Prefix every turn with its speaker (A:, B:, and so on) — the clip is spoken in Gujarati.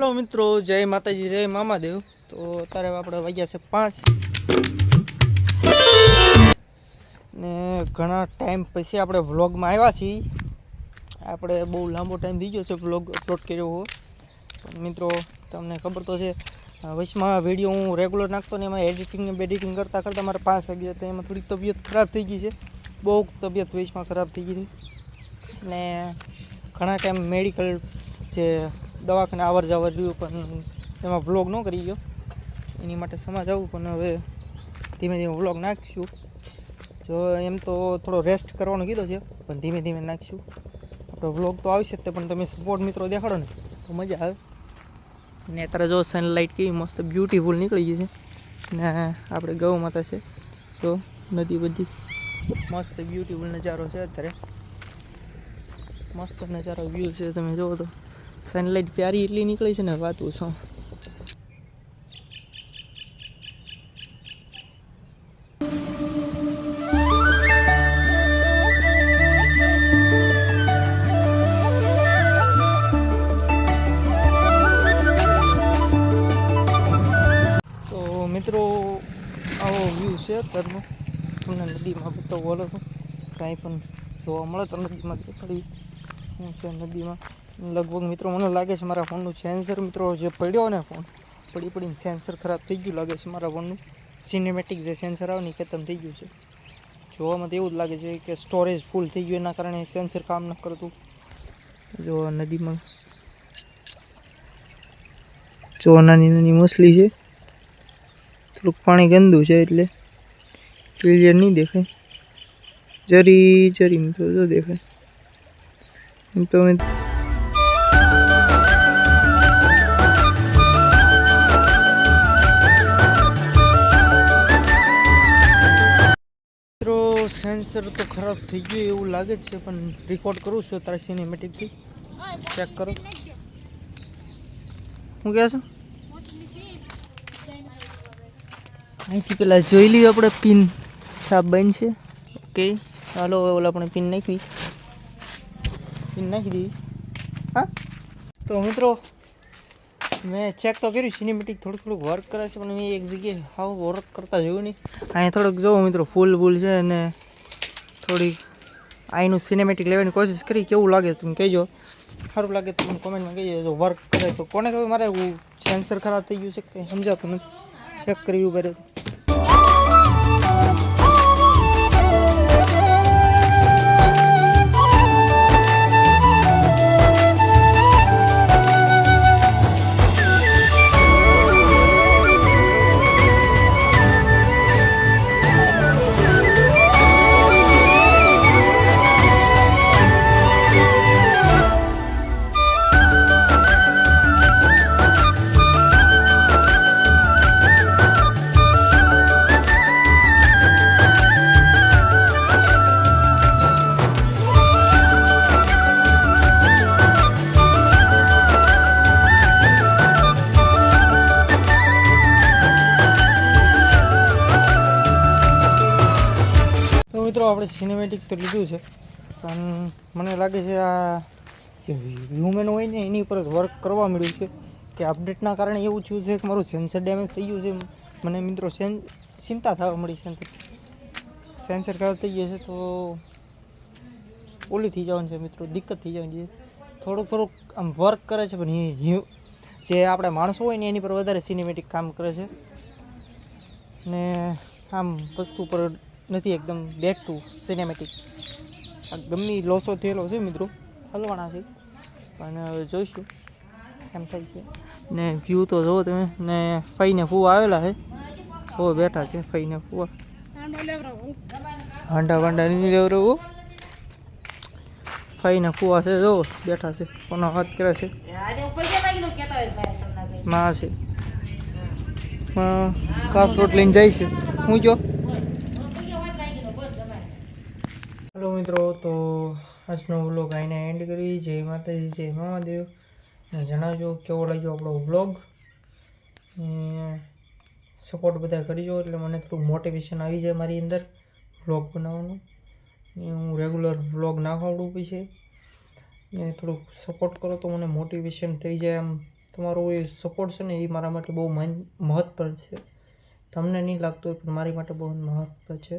A: हेलो मित्रों, जय माताजी, जय मामादेव। तो अत्यारे आपणे वाग्या छे 5 ने घणा टाइम पछी आपणे व्लॉगमां आव्या छीए। आपणे बहु लांबो टाइम थई गयो छे व्लॉग अपलोड कर्यो हो। पण मित्रों तमने खबर तो छे वचमां विडियो हूँ रेग्युलर नाखतो ने एमां एडिटिंग ने बेडिटिंग करता करता मारे 5 वागी जता। एमां थोड़ी तबियत खराब थई गई छे, बहु तबियत वचमां खराब थई गई ने घणा टाइम मेडिकल जे दवाखाने आवर जावर रह्યું, પણ એમાં વ્લોગ ન કરી ગયો એની માટે સમા જવું। પણ હવે ધીમે ધીમે વ્લોગ નાખીશું। જો એમ તો થોડો રેસ્ટ કરવાનો કીધો છે, પણ ધીમે ધીમે નાખીશું। આપણો વ્લોગ તો આવશે જ તે, પણ તમે સપોર્ટ મિત્રો દેખાડો ને તો મજા આવે। ને અત્યારે જો સનલાઇટ કેવી મસ્ત બ્યુટીફુલ નીકળી ગઈ છે ને આપણે ગૌ માતા છે, જો નદી બધી મસ્ત બ્યુટીફુલ નજારો છે। અત્યારે મસ્ત નજારો વ્યૂ છે, તમે જોવો તો सनलाइट प्यारी एटली निकली है ने बात पूछो। तो मित्रों आवो व्यू है अत्यारनो। तमने नदी में बतावो हलो तो कांई पण जोवा मळे तो नदी में देखाड़ी हूँ छे नदी में। लगभग मित्रों मैंने लगे मारा फोन सेंसर मित्रों जो पड़ो ने फोन पड़ी पड़ी सेंसर खराब थी गयु लगे मारा फोन सिनेमेटिक जो सेंसर आवे खत्म थी गयु है। जोवा में एवं लगे कि स्टोरेज फूल थी गयु, एना कारणे सेंसर काम न करतु। जो नदी में जो नानी नानी मछली है, थोड़ुंक पानी गंदू है एटले क्लियर नहीं देखाय, जरी जरी मित्रों जो देखाय। तो सेंसर तो खराब थी गयु एवं लागे छे, पण रिकॉर्ड करूँ छुं तारे सिनेमेटिक थी चेक करो। हूँ क्या छो અહીંથી પેલા જોઈ લઈએ આપણે પિન સાફ બન છે। ઓકે હાલો ઓલા આપણે પિન નાખી दी। हाँ तो मित्रों मैं चेक तो करूँ सिनेमेटिक थोड़ा थोड़ा वर्क करे छे, पण मैं एक जगह हाव वर्क करता जोयुं नहीं। अहीं थोड़क जो मित्रों फूल बूल है ने थोड़ी आईनु सिनेमेटिक लेवानी कोशिश करी, केवुं लागे तुम कहीजो। सारूं लागे तो तुम कमेंट में कहीजो। जो वर्क करे तो कोने खबर मारे सेंसर खराब थई गयुं छे के समजातुं नथी, चेक करवी पड़े। मित्रों આપણે સિનેમેટિક તો લીધું છે, પણ મને લાગે છે આ જે હ્યુમન હોય ને એની ઉપર વર્ક કરવા મળ્યું છે કે અપડેટના કારણે એવું થયું છે કે મારું સેન્સર ડેમેજ થઈ ગયું છે। મને મિત્રો ચિંતા થવા મળી છે, સેન્સર ખરાબ થઈ ગયું છે તો ઓલી થઈ જવાનું છે મિત્રો, દિક્કત થઈ જવાની છે। થોડુંક થોડુંક આમ વર્ક કરે છે, પણ જે આપણે માણસો હોય ને એની પર વધારે સિનેમેટિક કામ કરે છે ને આમ વસ્તુ પર નથી एकदम બેક ટુ સિનેમેટિક। આ ગમે લોસો થયેલો છે મિત્રો, હલવાના છે પણ જોઈશું એમ થાય છે। ને વ્યૂ તો જોવો તમે ને ફઈને ફૂવા આવેલા છે, જો બેઠા છે ફઈને ફૂવા, હાંડા વાંડા નહીં લેવરાવું, ફઈને ફૂવા છે જો બેઠા છે, કોનો વાત કરે છે માં છે કાસરોટ લઈને જાય છે। હું જો हेलो मित्रों, तो આજનો વ્લોગ આઈને એન્ડ કરી। જય માતાજી, જય મહાદેવ। જણાવજો કેવો લાગ્યો આપણો વ્લોગ, સપોર્ટ બધા કરજો એટલે મને થોડું મોટિવેશન આવી જાય મારી અંદર વ્લોગ બનાવવાનું। હું રેગ્યુલર વ્લોગ નાખવાડું પછી ને થોડુંક સપોર્ટ કરો તો મને મોટિવેશન થઈ જાય, આમ તમારો એ સપોર્ટ છે ને એ મારા માટે બહુ મહત્વ છે. તમને નહીં લાગતું હોય પણ મારી માટે બહુ મહત્વ છે.